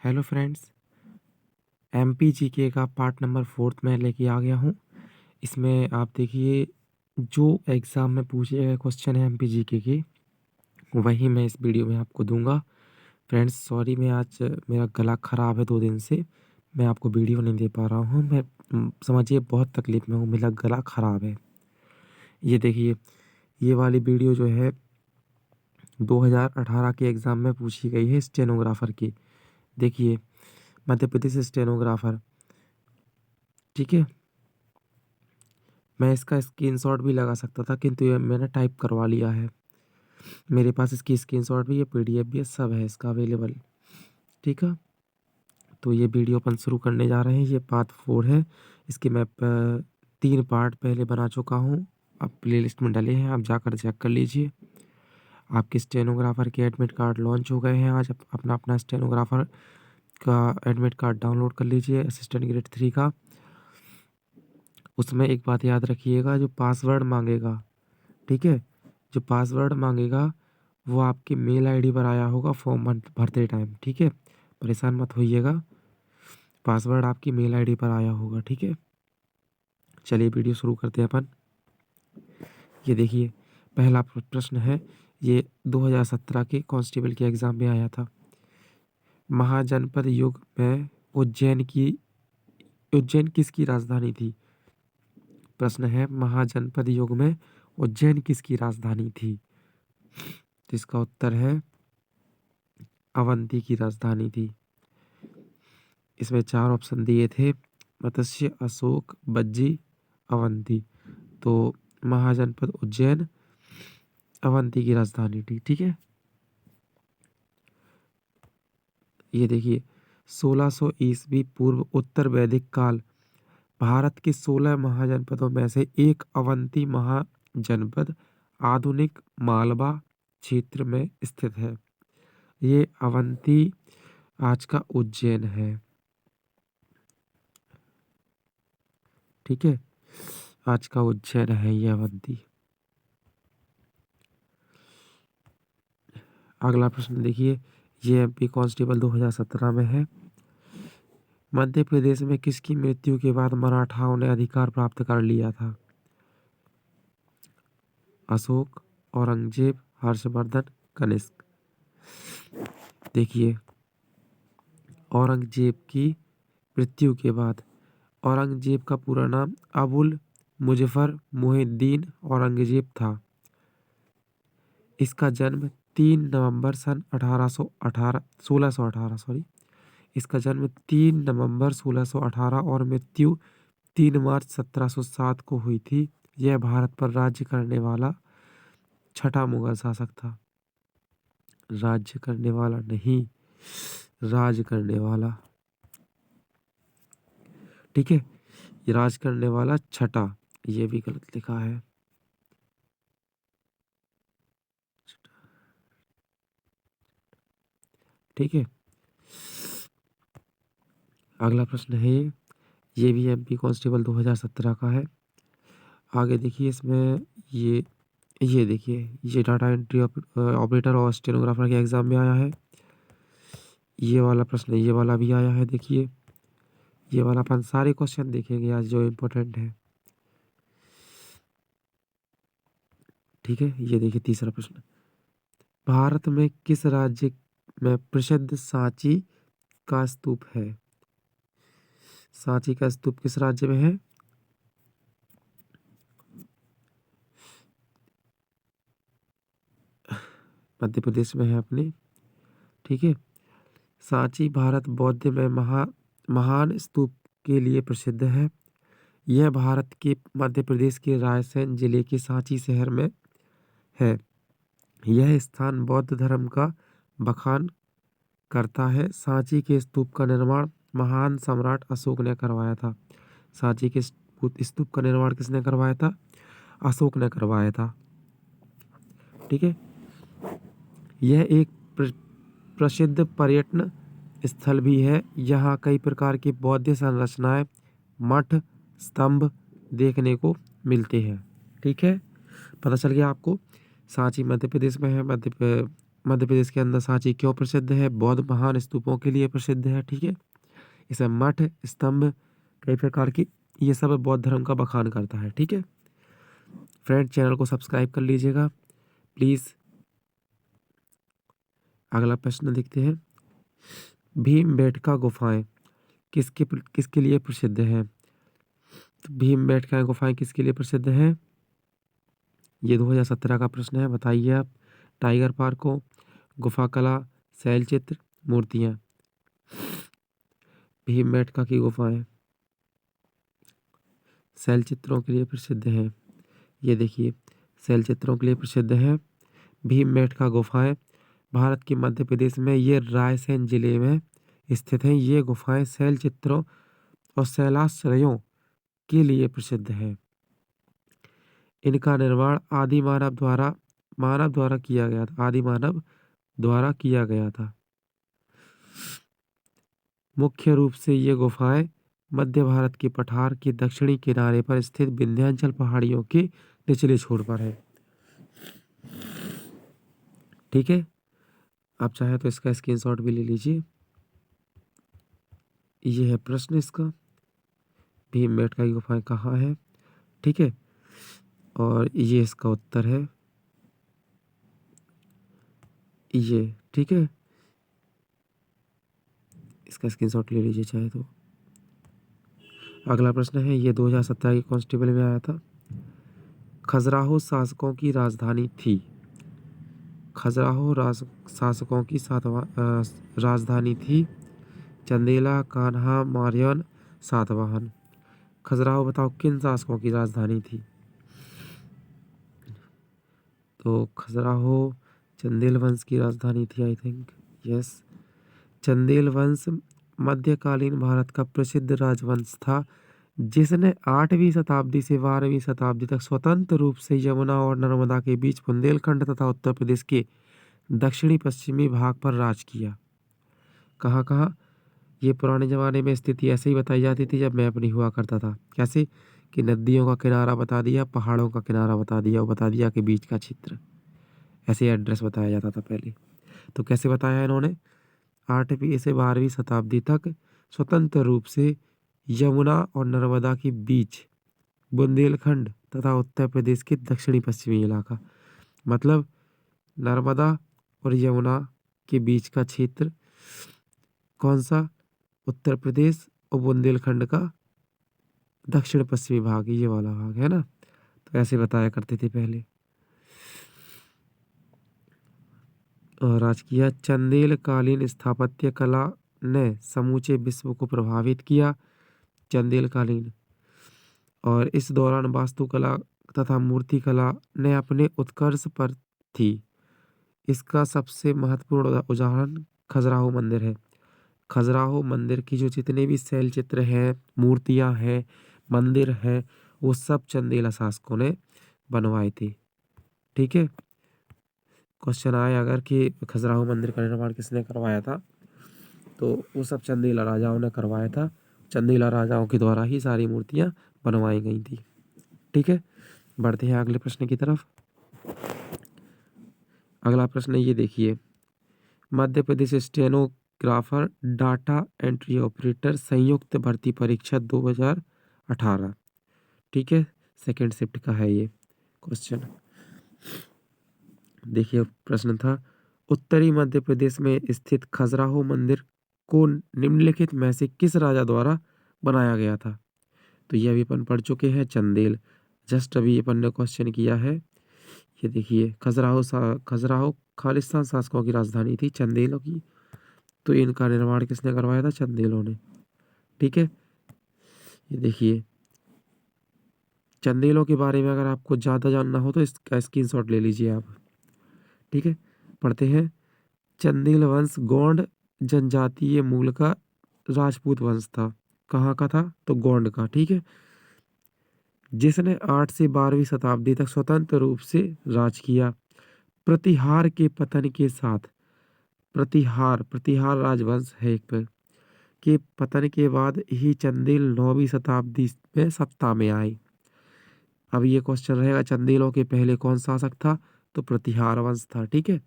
Hello friends, MP GK का part number 4 में लेके आ गया हूँ। इसमें आप देखिए, जो एग्ज़ाम में पूछे गए क्वेश्चन है एमपीजीके के, वही मैं इस वीडियो में आपको दूंगा। फ्रेंड्स सॉरी, मैं आज मेरा गला ख़राब है 2 दिन से, मैं आपको वीडियो नहीं दे पा रहा हूँ। मैं समझिए बहुत तकलीफ़ में हूँ, मेरा गला ख़राब है। ये देखिए, ये वाली वीडियो जो है 2018 के एग्ज़ाम में पूछी गई है स्टेनोग्राफ़र की। देखिए, मध्य प्रदेश स्टेनोग्राफ़र, ठीक है। मैं इसका स्क्रीनशॉट भी लगा सकता था, किंतु ये मैंने टाइप करवा लिया है। मेरे पास इसकी स्क्रीनशॉट भी है, पीडीएफ भी है, सब है इसका अवेलेबल, ठीक है। तो ये वीडियो अपन शुरू करने जा रहे हैं। ये पार्ट 4 है। इसके मैं 3 पार्ट पहले बना चुका हूँ, अब प्लेलिस्ट में डले हैं, आप जाकर चेक कर लीजिए। आपके स्टेनोग्राफर के एडमिट कार्ड लॉन्च हो गए हैं। आज अपना अपना स्टेनोग्राफर का एडमिट कार्ड डाउनलोड कर लीजिए, असिस्टेंट ग्रेड 3 का। उसमें एक बात याद रखिएगा, जो पासवर्ड मांगेगा, ठीक है, जो पासवर्ड मांगेगा वो आपके मेल आईडी पर आया होगा फॉर्म भरते टाइम, ठीक है। परेशान मत होइएगा, पासवर्ड आपकी मेल आईडी पर आया होगा, ठीक है। चलिए वीडियो शुरू करते हैं अपन। ये देखिए, पहला प्रश्न है, ये 2017 के कांस्टेबल के एग्जाम में आया था। महाजनपद युग में उज्जैन किसकी राजधानी थी? प्रश्न है, महाजनपद युग में उज्जैन किसकी राजधानी थी? तो इसका उत्तर है अवंती की राजधानी थी। इसमें 4 ऑप्शन दिए थे, मत्स्य, अशोक, बज्जी, अवंती। तो महाजनपद उज्जैन अवंती की राजधानी थी, ठीक है। ये देखिए, 1600 ईस्वी पूर्व उत्तर वैदिक काल भारत के 16 महाजनपदों में से एक अवंती महाजनपद आधुनिक मालवा क्षेत्र में स्थित है। ये अवंती आज का उज्जैन है, ठीक है। आज का उज्जैन है ये अवंती। अगला प्रश्न देखिए, ये एमपी कांस्टेबल 2017 में है। मध्य प्रदेश में किसकी मृत्यु के बाद मराठाओं ने अधिकार प्राप्त कर लिया था? अशोक, औरंगजेब, हर्षवर्धन, कनिष्क। देखिए, औरंगजेब की मृत्यु के बाद, औरंगजेब का पूरा नाम अबुल मुजफ्फर मुहिद्दीन औरंगजेब था। इसका जन्म 3 नवंबर सन 1618 सॉरी, इसका जन्म 3 नवंबर 1618 और मृत्यु 3 मार्च 1707 को हुई थी। यह भारत पर राज्य करने वाला छठा मुगल शासक था। राज्य करने वाला नहीं, राज करने वाला, ठीक है। ये राज करने वाला छठा, ये भी गलत लिखा है। ठीक है, अगला प्रश्न है, ये भी एमपी कांस्टेबल 2017 का है। आगे देखिए, इसमें ये देखिए, ये डाटा एंट्री ऑपरेटर और स्टेनोग्राफर के एग्जाम में आया है। ये वाला प्रश्न, ये वाला भी आया है। देखिए, ये वाला अपन सारे क्वेश्चन देखेंगे आज जो इम्पोर्टेंट है, ठीक है। ये देखिए, तीसरा प्रश्न, भारत में किस राज्य में प्रसिद्ध सांची का स्तूप है? सांची का स्तूप किस राज्य में है? मध्य प्रदेश में है अपने, ठीक है। सांची भारत बौद्ध में महान स्तूप के लिए प्रसिद्ध है। यह भारत के मध्य प्रदेश के रायसेन जिले के सांची शहर में है। यह स्थान बौद्ध धर्म का बखान करता है। सांची के स्तूप का निर्माण महान सम्राट अशोक ने करवाया था। सांची के स्तूप का निर्माण किसने करवाया था? अशोक ने करवाया था, ठीक है। यह एक प्रसिद्ध पर्यटन स्थल भी है। यहाँ कई प्रकार की बौद्ध संरचनाएं, मठ, स्तंभ देखने को मिलते हैं, ठीक है। पता चल गया आपको। सांची मध्य प्रदेश में है, मध्य प्रदेश के अंदर सांची क्यों प्रसिद्ध है? बौद्ध महान स्तूपों के लिए प्रसिद्ध है। ठीक है, इसमें मठ, स्तंभ, कई प्रकार की, ये सब बौद्ध धर्म का बखान करता है। ठीक है फ्रेंड, चैनल को सब्सक्राइब कर लीजिएगा प्लीज। अगला प्रश्न देखते हैं, भीमबेटका गुफाएं किसके लिए प्रसिद्ध है? तो भीमबेटका गुफाएं किसके लिए प्रसिद्ध है? ये 2017 का प्रश्न है, बताइए आप। टाइगर पार्क हो, गुफा कला, शैल चित्र, मूर्तियां। भीमबेटका की गुफाएं शैल चित्रों के लिए प्रसिद्ध है। ये देखिए, शैल चित्रों के लिए प्रसिद्ध है भीमबेटका गुफाएं। भारत के मध्य प्रदेश में ये रायसेन जिले में स्थित हैं। ये गुफाएं शैल चित्रों और शैलाश्रयों के लिए प्रसिद्ध है। इनका निर्माण आदि मानव द्वारा किया गया था। आदि मानव द्वारा किया गया था। मुख्य रूप से ये गुफाएं मध्य भारत के पठार के दक्षिणी किनारे पर स्थित विंध्याचल पहाड़ियों के निचले छोर पर है। ठीक है, आप चाहे तो इसका स्क्रीनशॉट भी ले लीजिए। ये है प्रश्न इसका, भीमबेटका की गुफाएं कहाँ है। ठीक है, और ये इसका उत्तर है ये। ठीक है, इसका स्क्रीनशॉट ले लीजिए चाहे तो। अगला प्रश्न है, ये 2017 के कांस्टेबल में आया था। खजुराहो शासकों की राजधानी थी। खजुराहो शासकों की राजधानी थी। चंदेला, कान्हा, मार्यन, सातवाहन। खजुराहो बताओ किन शासकों की राजधानी थी? तो खजुराहो चंदेल वंश की राजधानी थी, आई थिंक। यस, चंदेल वंश मध्यकालीन भारत का प्रसिद्ध राजवंश था, जिसने 8वीं शताब्दी से 12वीं शताब्दी तक स्वतंत्र रूप से यमुना और नर्मदा के बीच बुंदेलखंड तथा उत्तर प्रदेश के दक्षिणी पश्चिमी भाग पर राज किया। कहाँ कहाँ? ये पुराने ज़माने में स्थिति ऐसे ही बताई जाती थी जब मैप नहीं हुआ करता था। कैसे कि नदियों का किनारा बता दिया, पहाड़ों का किनारा बता दिया, और बता दिया कि बीच का क्षेत्र। ऐसे एड्रेस बताया जाता था पहले। तो कैसे बताया इन्होंने? 8वीं से 12वीं शताब्दी तक स्वतंत्र रूप से यमुना और नर्मदा के बीच बुंदेलखंड तथा उत्तर प्रदेश के दक्षिणी पश्चिमी इलाका, मतलब नर्मदा और यमुना के बीच का क्षेत्र कौन सा? उत्तर प्रदेश, और बुंदेलखंड का दक्षिण पश्चिमी भाग, ये वाला भाग है ना। तो ऐसे बताया करते थे पहले। और आज किया, चंदेल कालीन स्थापत्य कला ने समूचे विश्व को प्रभावित किया। चंदेल कालीन, और इस दौरान वास्तुकला तथा मूर्तिकला ने अपने उत्कर्ष पर थी। इसका सबसे महत्वपूर्ण उदाहरण खजुराहो मंदिर है। खजुराहो मंदिर की जो जितने भी शैल चित्र हैं, मूर्तियां हैं, मंदिर है, वो सब चंदेला शासकों ने बनवाए थे। ठीक है, क्वेश्चन आए अगर कि खजुराहो मंदिर का निर्माण किसने करवाया था, तो वो सब चंदेला राजाओं ने करवाया था। चंदेला राजाओं के द्वारा ही सारी मूर्तियां बनवाई गई थी। ठीक है, बढ़ते हैं अगले प्रश्न की तरफ। अगला प्रश्न ये देखिए, Madhya Pradesh stenographer data entry operator संयुक्त भर्ती परीक्षा 2018। ठीक है, सेकंड शिफ्ट का है ये क्वेश्चन। देखिए प्रश्न था, उत्तरी मध्य प्रदेश में स्थित खजुराहो मंदिर को निम्नलिखित में से किस राजा द्वारा बनाया गया था? तो ये अभी अपन पढ़ चुके हैं, चंदेल। जस्ट अभी अपन ने क्वेश्चन किया है। ये देखिए, खजुराहो खालिस्तान शासकों की राजधानी थी, चंदेलों की। तो इनका निर्माण किसने करवाया था? चंदेलों ने। ठीक है, ये देखिए, चंदेलों के बारे में अगर आपको ज़्यादा जानना हो तो इसका स्क्रीनशॉट ले लीजिए आप। ठीक है, पढ़ते हैं। चंदेल वंश गोंड जनजातीय मूल का राजपूत वंश था। कहाँ का था? तो गोंड का। ठीक है, जिसने 8 से 12वीं शताब्दी तक स्वतंत्र रूप से राज किया। प्रतिहार के पतन के साथ, प्रतिहार राजवंश है एक पर, के पतन के बाद ही चंदेल 9वीं शताब्दी में सत्ता में आए। अब ये क्वेश्चन रहेगा, चंदेलों के पहले कौन शासक था? तो प्रतिहार वंश था। ठीक है,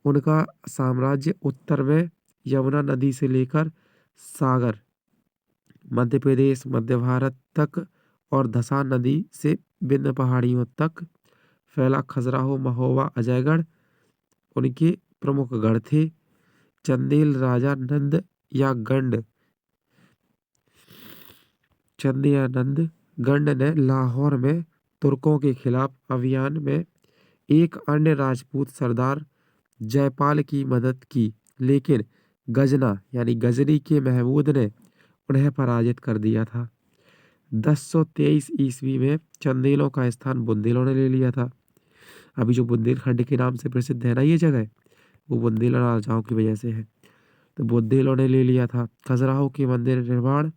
उनका साम्राज्य उत्तर में यमुना नदी से लेकर सागर, मध्य प्रदेश, मध्य भारत तक और धसा नदी से विंध्य पहाड़ियों तक फैला। खजुराहो, महोबा, अजयगढ़ उनके प्रमुख गढ़ थे। चंदेल राजा नंद या गंड चंद या नंद गंड ने लाहौर में तुर्कों के खिलाफ अभियान में एक अन्य राजपूत सरदार जयपाल की मदद की, लेकिन गजना यानी गजनी के महमूद ने उन्हें पराजित कर दिया था। 1023 ईस्वी में चंदेलों का स्थान बुंदेलों ने ले लिया था। अभी जो बुंदेलखंड के नाम से प्रसिद्ध है ना ये जगह, वो बुंदेल राजाओं की वजह से है। तो बुंदेलों ने ले लिया था। खजुराहो के मंदिर निर्माण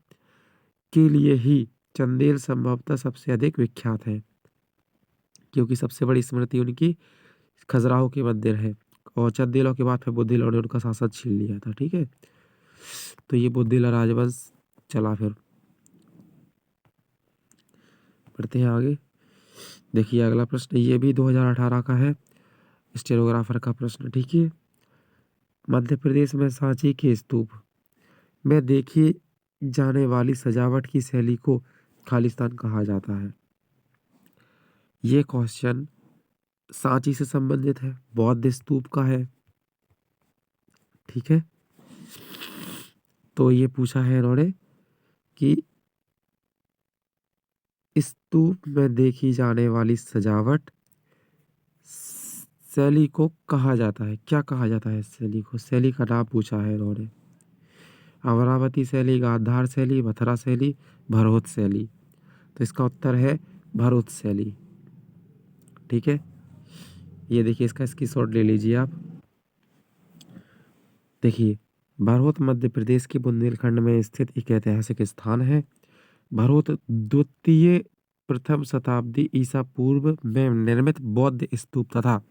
के लिए ही चंदेल संभवतः सबसे अधिक विख्यात है, क्योंकि सबसे बड़ी स्मृति उनकी खजुराहो के मंदिर है। और चंदेलों के बाद फिर बुंदेलों ने उनका शासन छीन लिया था। ठीक है, तो ये बुंदेला राजवंश चला। फिर बढ़ते हैं आगे। देखिए अगला प्रश्न, ये भी 2018 का है, स्टेनोग्राफर का प्रश्न। ठीक है, मध्य प्रदेश में सांची के स्तूप में देखी जाने वाली सजावट की शैली को खालिस्तान कहा जाता है। ये क्वेश्चन सांची से संबंधित है, बौद्ध स्तूप का है। ठीक है, तो ये पूछा है इन्होंने कि स्तूप में देखी जाने वाली सजावट शैली को कहा जाता है, क्या कहा जाता है शैली को? शैली का नाम पूछा है इन्होंने। अमरावती शैली, गांधार शैली, मथुरा शैली, भरहुत शैली। तो इसका उत्तर है भरहुत शैली। ठीक है, ये देखिए इसका स्क्रीनशॉट ले लीजिए आप। देखिए भरहुत मध्य प्रदेश के बुंदेलखंड में स्थित एक ऐतिहासिक स्थान है। भरहुत द्वितीय प्रथम शताब्दी ईसा पूर्व में निर्मित बौद्ध स्तूप तथा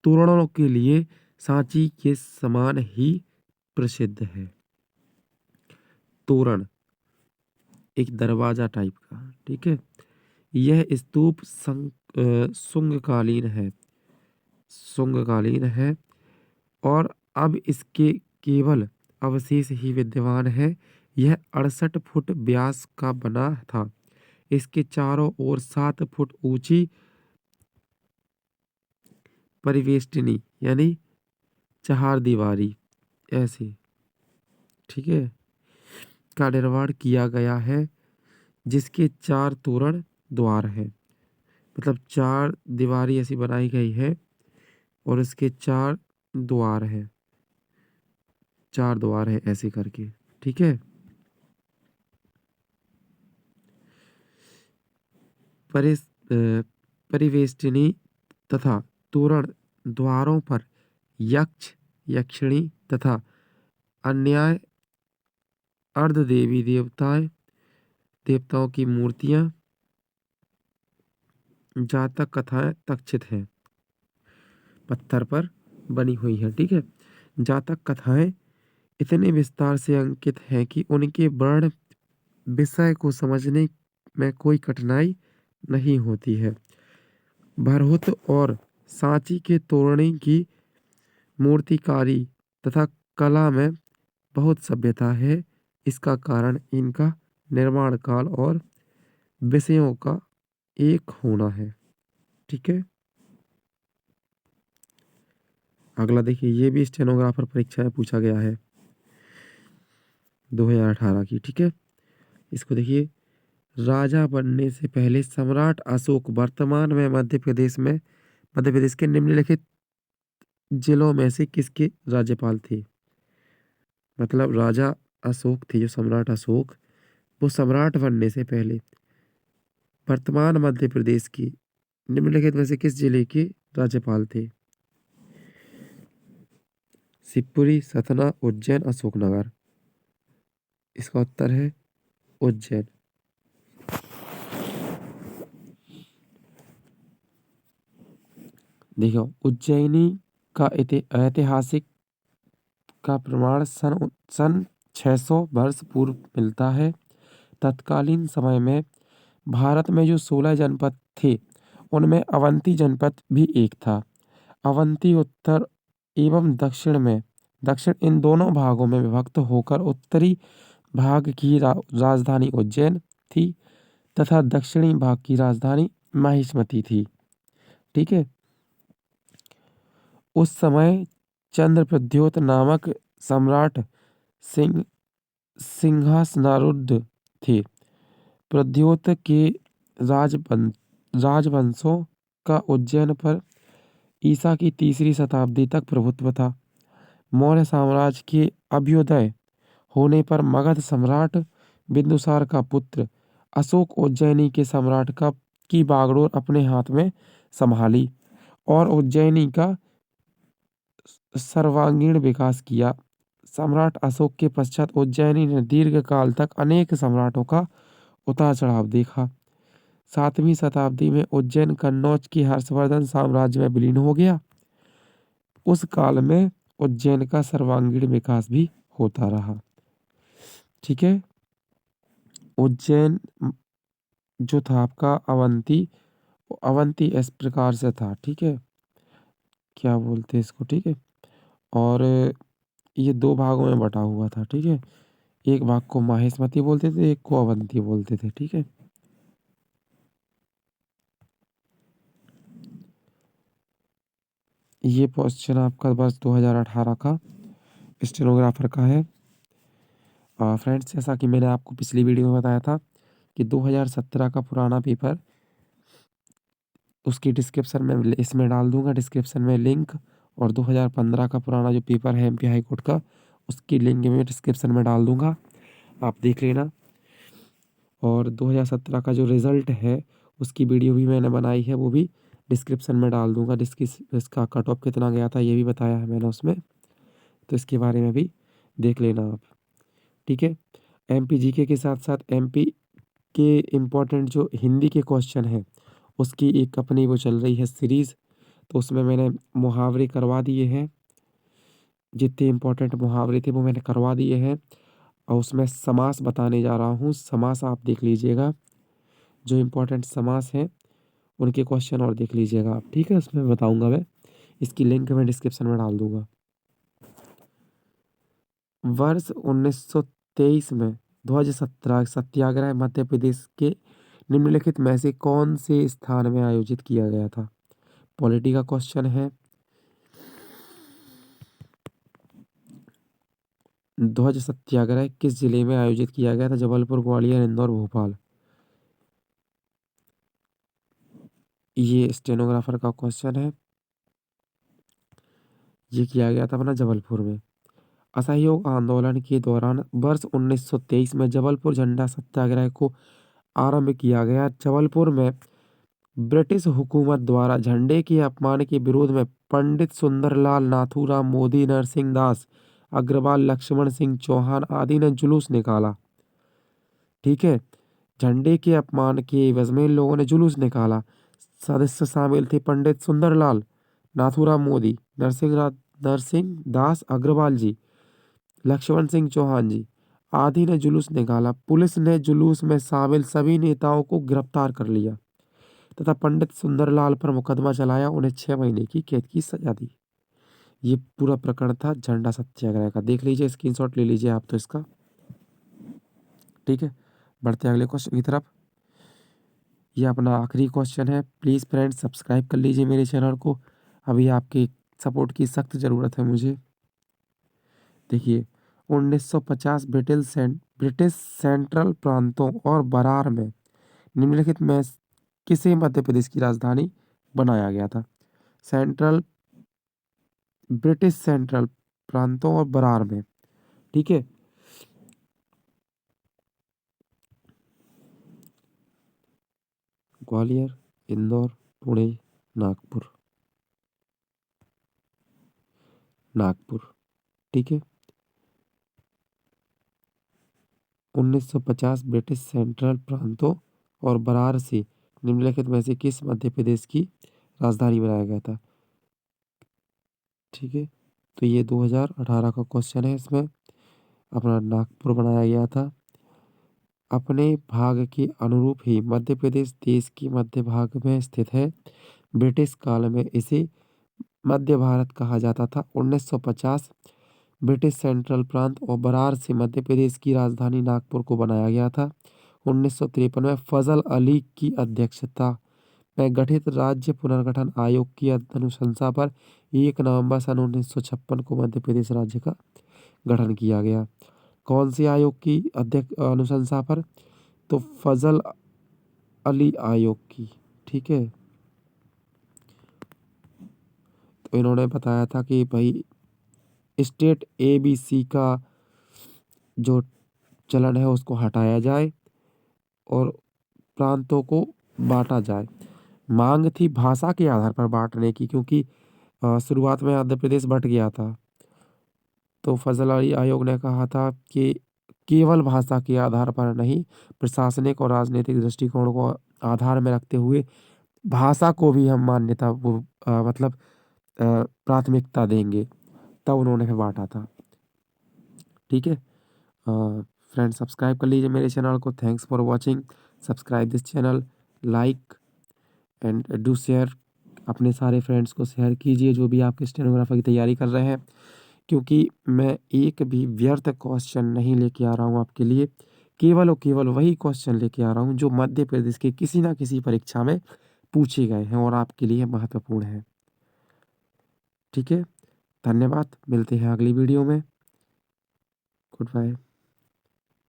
तोरणों के लिए सांची के समान ही प्रसिद्ध है। तोरण एक दरवाजा टाइप का। ठीक है, यह स्तूप शुंगकालीन है और अब इसके केवल अवशेष ही विद्यमान है। यह 68 फुट व्यास का बना था। इसके चारों ओर 7 फुट ऊंची परिवेष्टनी यानी चार दीवारी ऐसे, ठीक है, का निर्माण किया गया है, जिसके 4 तोरण द्वार हैं। मतलब 4 दीवारी ऐसी बनाई गई है और इसके 4 द्वार हैं, 4 द्वार है ऐसे करके। ठीक है, परिवेष्टनी तथा तोरण द्वारों पर यक्ष, यक्षिणी तथा अन्य अर्ध देवी देवताओं की मूर्तियां, जातक कथाएं तक्षित हैं, पत्थर पर बनी हुई है। ठीक है, जातक कथाएं इतने विस्तार से अंकित हैं कि उनके वर्ण विषय को समझने में कोई कठिनाई नहीं होती है। भरहुत और सांची के तोरणी की मूर्तिकारी तथा कला में बहुत सभ्यता है। इसका कारण इनका निर्माण काल और विषयों का एक होना है। ठीक है, अगला देखिए, ये भी स्टेनोग्राफर परीक्षा में पूछा गया है 2018 की। ठीक है, इसको देखिए, राजा बनने से पहले सम्राट अशोक वर्तमान में मध्य प्रदेश के निम्नलिखित जिलों में से किसके राज्यपाल थे? मतलब राजा अशोक थे, जो सम्राट अशोक, वो सम्राट बनने से पहले वर्तमान मध्य प्रदेश की निम्नलिखित में से किस जिले के राज्यपाल थे? शिवपुरी, सतना, उज्जैन, अशोकनगर। इसका उत्तर है उज्जैन। देखो, उज्जैनी का ऐतिहासिक का प्रमाण सन 600 वर्ष पूर्व मिलता है। तत्कालीन समय में भारत में जो 16 जनपद थे, उनमें अवंती जनपद भी एक था। अवंती उत्तर एवं दक्षिण इन दोनों भागों में विभक्त होकर उत्तरी भाग की राजधानी उज्जैन थी तथा दक्षिणी भाग की राजधानी माहिष्मती थी। ठीक है। उस समय चंद्रप्रद्योत नामक सम्राट सिंह सिंहासनारूढ़ थे। प्रद्योत के राजवंशों का उज्जैन पर ईसा की 3री शताब्दी तक प्रभुत्व था। मौर्य साम्राज्य के अभ्युदय होने पर मगध सम्राट बिंदुसार का पुत्र अशोक उज्जैनी के सम्राट की बागडोर अपने हाथ में संभाली और उज्जैनी का सर्वांगीण विकास किया। सम्राट अशोक के पश्चात उज्जैनी ने दीर्घ काल तक अनेक सम्राटों का उतार चढ़ाव देखा। 7वीं शताब्दी में उज्जैन कन्नौज की हर्षवर्धन साम्राज्य में विलीन हो गया। उस काल में उज्जैन का सर्वांगीण विकास भी होता रहा। ठीक है। उज्जैन जो था आपका अवंती इस प्रकार से था। ठीक है, क्या बोलते हैं इसको। ठीक है, और ये 2 भागों में बटा हुआ था। ठीक है, एक भाग को माहिष्मती बोलते थे, एक को अवंती बोलते थे। ठीक है, ये क्वेश्चन आपका वर्ष 2018 का स्टेनोग्राफर का है। फ्रेंड्स, जैसा कि मैंने आपको पिछली वीडियो में बताया था कि 2017 का पुराना पेपर उसकी डिस्क्रिप्शन में इसमें डाल दूंगा, डिस्क्रिप्शन में लिंक। और 2015 का पुराना जो पेपर है एमपी हाई कोर्ट का, उसकी लिंक मैं डिस्क्रिप्शन में डाल दूंगा, आप देख लेना। और 2017 का जो रिज़ल्ट है उसकी वीडियो भी मैंने बनाई है, वो भी डिस्क्रिप्शन में डाल दूंगा। इसका कट ऑफ कितना गया था ये भी बताया है मैंने उसमें, तो इसके बारे में भी देख लेना आप। ठीक है, एमपी जीके के साथ साथ एमपी के इम्पोर्टेंट जो हिंदी के क्वेश्चन हैं उसकी एक अपनी वो चल रही है सीरीज़, तो उसमें मैंने मुहावरे करवा दिए हैं। जितने इम्पोर्टेंट मुहावरे थे वो मैंने करवा दिए हैं, और उसमें समास बताने जा रहा हूँ। समास आप देख लीजिएगा, जो इम्पोर्टेंट समास हैं उनके क्वेश्चन और देख लीजिएगा आप। ठीक है, उसमें बताऊंगा मैं, इसकी लिंक मैं डिस्क्रिप्शन में डाल दूंगा। वर्ष 1923 में ध्वज सत्याग्रह मध्य प्रदेश के निम्नलिखित में से कौन से स्थान में आयोजित किया गया था। पॉलिटी का क्वेश्चन है। ध्वज सत्याग्रह किस जिले में आयोजित किया गया था। जबलपुर, ग्वालियर, इंदौर, भोपाल। ये स्टेनोग्राफर का क्वेश्चन है। ये किया गया था अपना जबलपुर में। असहयोग आंदोलन के दौरान वर्ष 1923 में जबलपुर झंडा सत्याग्रह को आरंभ किया गया। जबलपुर में ब्रिटिश हुकूमत द्वारा झंडे के अपमान के विरोध में पंडित सुंदरलाल, नाथूराम मोदी, नरसिंह दास अग्रवाल, लक्ष्मण सिंह चौहान आदि ने जुलूस निकाला। ठीक है, झंडे के अपमान के एवज में इन लोगों ने जुलूस निकाला। सदस्य शामिल थे पंडित सुंदरलाल, नाथूराम मोदी, नरसिंह दास अग्रवाल जी, लक्ष्मण सिंह चौहान जी आदि ने जुलूस निकाला। पुलिस ने जुलूस में शामिल सभी नेताओं को गिरफ्तार कर लिया तथा पंडित सुंदरलाल पर मुकदमा चलाया, उन्हें 6 महीने की कैद की सजा दी। ये पूरा प्रकरण था झंडा सत्याग्रह का। देख लीजिए, स्क्रीनशॉट ले लीजिए आप तो इसका। ठीक है, बढ़ते अगले क्वेश्चन की तरफ। ये अपना आखिरी क्वेश्चन है। प्लीज़ फ्रेंड्स, सब्सक्राइब कर लीजिए मेरे चैनल को, अभी आपकी सपोर्ट की सख्त ज़रूरत है मुझे। देखिए, 1950 ब्रिटिश सेंट्रल प्रांतों और बरार में निम्नलिखित में किसे मध्य प्रदेश की राजधानी बनाया गया था। ब्रिटिश सेंट्रल प्रांतों और बरार में। ठीक है, ग्वालियर, इंदौर, पुणे, नागपुर। ठीक है, 1950 ब्रिटिश सेंट्रल प्रांतों और बरार से निम्नलिखित में से किस मध्य प्रदेश की राजधानी बनाया गया था। ठीक है, तो ये 2018 का क्वेश्चन है। इसमें अपना नागपुर बनाया गया था। अपने भाग के अनुरूप ही मध्य प्रदेश देश के मध्य भाग में स्थित है। ब्रिटिश काल में इसे मध्य भारत कहा जाता था। 1950 ब्रिटिश सेंट्रल प्रांत और बरार से मध्य प्रदेश की राजधानी नागपुर को बनाया गया था। 1953 में फजल अली की अध्यक्षता में गठित राज्य पुनर्गठन आयोग की अनुशंसा पर 1 नवंबर सन 1956 को मध्य प्रदेश राज्य का गठन किया गया। कौन से आयोग की अध्यक्ष अनुशंसा पर? तो फजल अली आयोग की। ठीक है, तो इन्होंने बताया था कि भाई स्टेट ABC का जो चलन है उसको हटाया जाए और प्रांतों को बांटा जाए। मांग थी भाषा के आधार पर बांटने की, क्योंकि शुरुआत में आंध्र प्रदेश बट गया था। तो फजल अली आयोग ने कहा था कि केवल भाषा के आधार पर नहीं, प्रशासनिक और राजनीतिक दृष्टिकोण को आधार में रखते हुए भाषा को भी हम मान्यता मतलब प्राथमिकता देंगे। तब उन्होंने फिर बांटा था। ठीक है फ्रेंड, सब्सक्राइब कर लीजिए मेरे चैनल को। Thanks for watching. Subscribe this channel, like and do share. अपने सारे फ्रेंड्स को शेयर कीजिए जो भी आपके स्टेनोग्राफर की तैयारी कर रहे हैं, क्योंकि मैं एक भी व्यर्थ क्वेश्चन नहीं लेके आ रहा हूँ आपके लिए। केवल और केवल वही क्वेश्चन लेके आ रहा हूँ जो मध्य प्रदेश के किसी ना किसी परीक्षा में पूछे गए हैं और आपके लिए महत्वपूर्ण है। ठीक है, धन्यवाद। मिलते हैं अगली वीडियो में। Good bye.